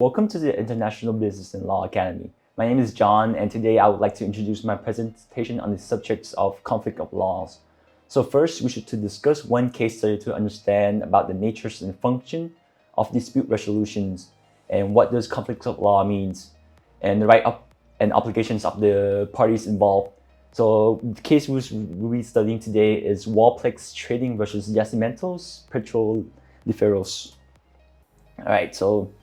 welcome to the International Business and Law Academy. My name is John, and today I would like to introduce my presentation on the subjects of conflict of laws. So first, we should to discuss one case study to understand about the natures and function of dispute resolutions and what does conflict of law means and the right and obligations of the parties involved. So the case we'll be studying today is Wallplex Trading versus Yacimentos Petrolíferos. All right, so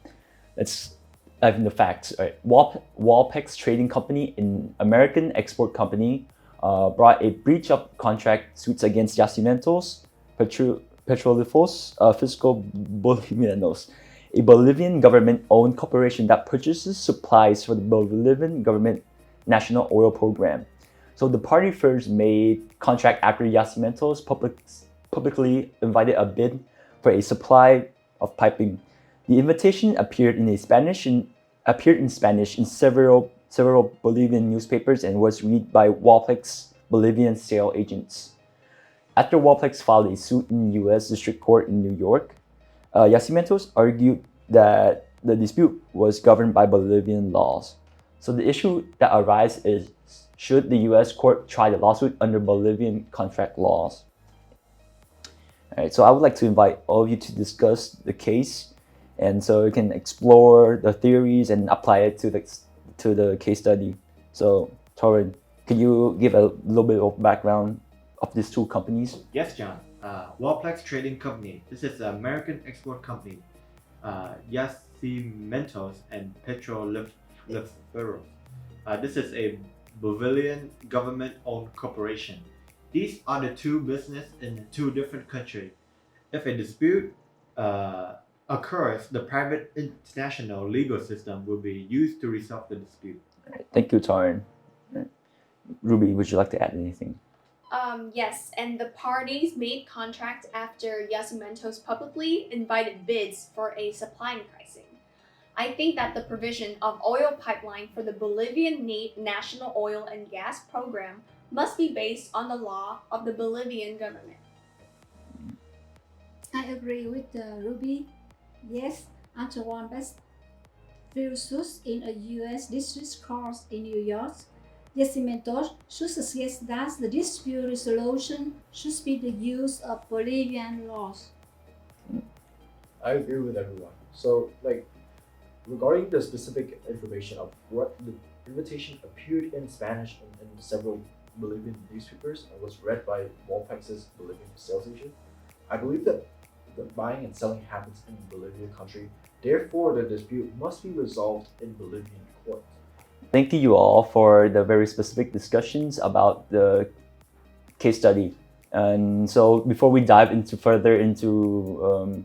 let's dive into the facts. All right, Wallplex Trading Company, an American export company, brought a breach of contract suits against Yacimentos Petrolíferos Fiscal Bolivianos, a Bolivian government-owned corporation that purchases supplies for the Bolivian government national oil program. So the party first made contract after Yacimentos publicly invited a bid for a supply of piping. The invitation appeared in Spanish in several Bolivian newspapers and was read by Wallplex Bolivian sale agents. After Wallplex filed a suit in the U.S. District Court in New York, Yacimentos argued that the dispute was governed by Bolivian laws. So the issue that arises is, should the U.S. court try the lawsuit under Bolivian contract laws? All right, so I would like to invite all of you to discuss the case, and so you can explore the theories and apply it to the case study. So, Torrin, could you give a little bit of background of these two companies? Yes, John. Wallplex Trading Company. This is an American export company. Yacimentos and Petrolíferos. This is a Bolivian government-owned corporation. These are the two businesses in two different countries. If a dispute occurs, the private international legal system will be used to resolve the dispute. Right, thank you, Torrin. Right. Ruby, would you like to add anything? Yes, and the parties made contracts after Yacimentos publicly invited bids for a supplying pricing. I think that the provision of oil pipeline for the Bolivian National Oil and Gas Program must be based on the law of the Bolivian government. I agree with Ruby. Yes, after Wallplex versus in a U.S. District Court in New York, Yacimentos should suggest that the dispute resolution should be the use of Bolivian laws. I agree with everyone. So, regarding the specific information of what the invitation appeared in Spanish in several Bolivian newspapers and was read by Wallplex's Bolivian sales agent, I believe that the buying and selling happens in Bolivian country. Therefore, the dispute must be resolved in Bolivian court. Thank you all for the very specific discussions about the case study. And so before we dive further into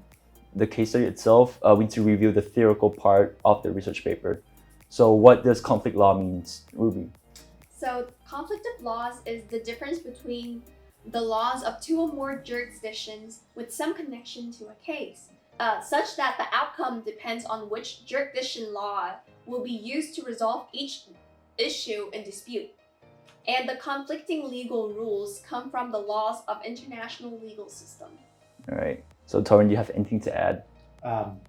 the case study itself, we need to review the theoretical part of the research paper. So what does conflict law mean, Ruby? So conflict of laws is the difference between the laws of two or more jurisdictions with some connection to a case, such that the outcome depends on which jurisdiction law will be used to resolve each issue in dispute. And the conflicting legal rules come from the laws of international legal system. All right. So Torrin, do you have anything to add?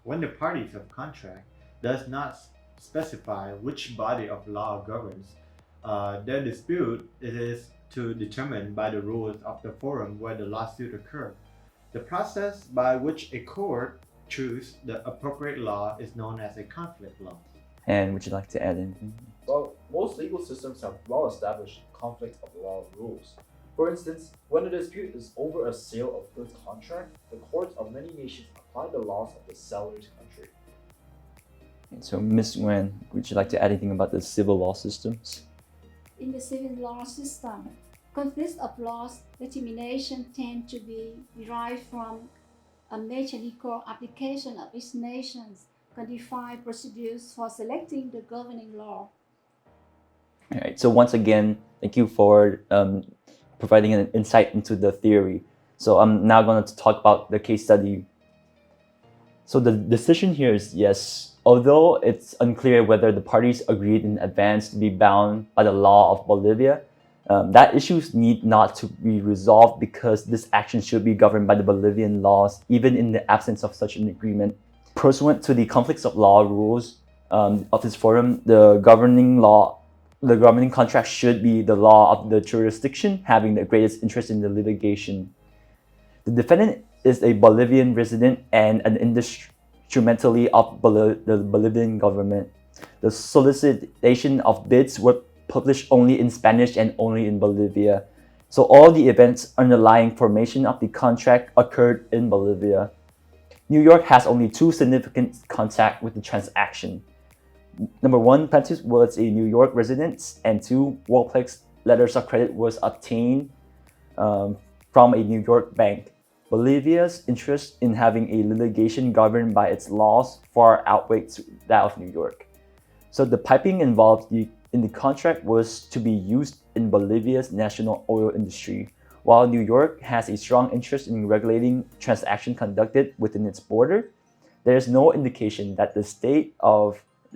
When the parties of contract does not specify which body of law governs their dispute, it is to determine by the rules of the forum where the lawsuit occurred. The process by which a court chooses the appropriate law is known as a conflict law. And would you like to add anything? Well, most legal systems have well-established conflict of law rules. For instance, when a dispute is over a sale of goods contract, the courts of many nations apply the laws of the seller's country. And so Ms. Nguyen, would you like to add anything about the civil law systems? In the civil law system, conflicts of laws determination tend to be derived from a mechanical application of each nation's codified procedures for selecting the governing law. All right. So once again, thank you for providing an insight into the theory. So I'm now going to talk about the case study. So the decision here is yes, although it's unclear whether the parties agreed in advance to be bound by the law of Bolivia, that issues need not to be resolved because this action should be governed by the Bolivian laws, even in the absence of such an agreement. Pursuant to the conflicts of law rules, of this forum, the governing contract should be the law of the jurisdiction having the greatest interest in the litigation. The defendant is a Bolivian resident and an instrumentally of the Bolivian government. The solicitation of bids were published only in Spanish and only in Bolivia. So all the events underlying formation of the contract occurred in Bolivia. New York has only two significant contacts with the transaction. Number one, plaintiff was a New York resident, and two, Walplex letters of credit was obtained from a New York bank. Bolivia's interest in having a litigation governed by its laws far outweighs that of New York. So the piping involved in the contract was to be used in Bolivia's national oil industry, while New York has a strong interest in regulating transactions conducted within its border. There is no indication that the state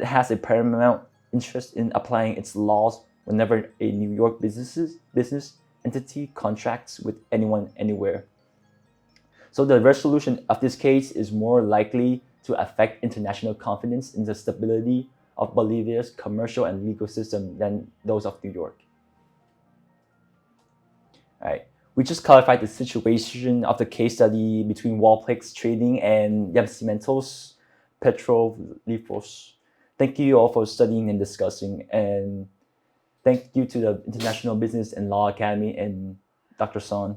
has a paramount interest in applying its laws whenever a New York business entity contracts with anyone anywhere. So the resolution of this case is more likely to affect international confidence in the stability of Bolivia's commercial and legal system than those of New York. All right. We just clarified the situation of the case study between Walplex Trading and Yacimientos Petrolíferos. Thank you all for studying and discussing, and thank you to the International Business and Law Academy and Dr. Son.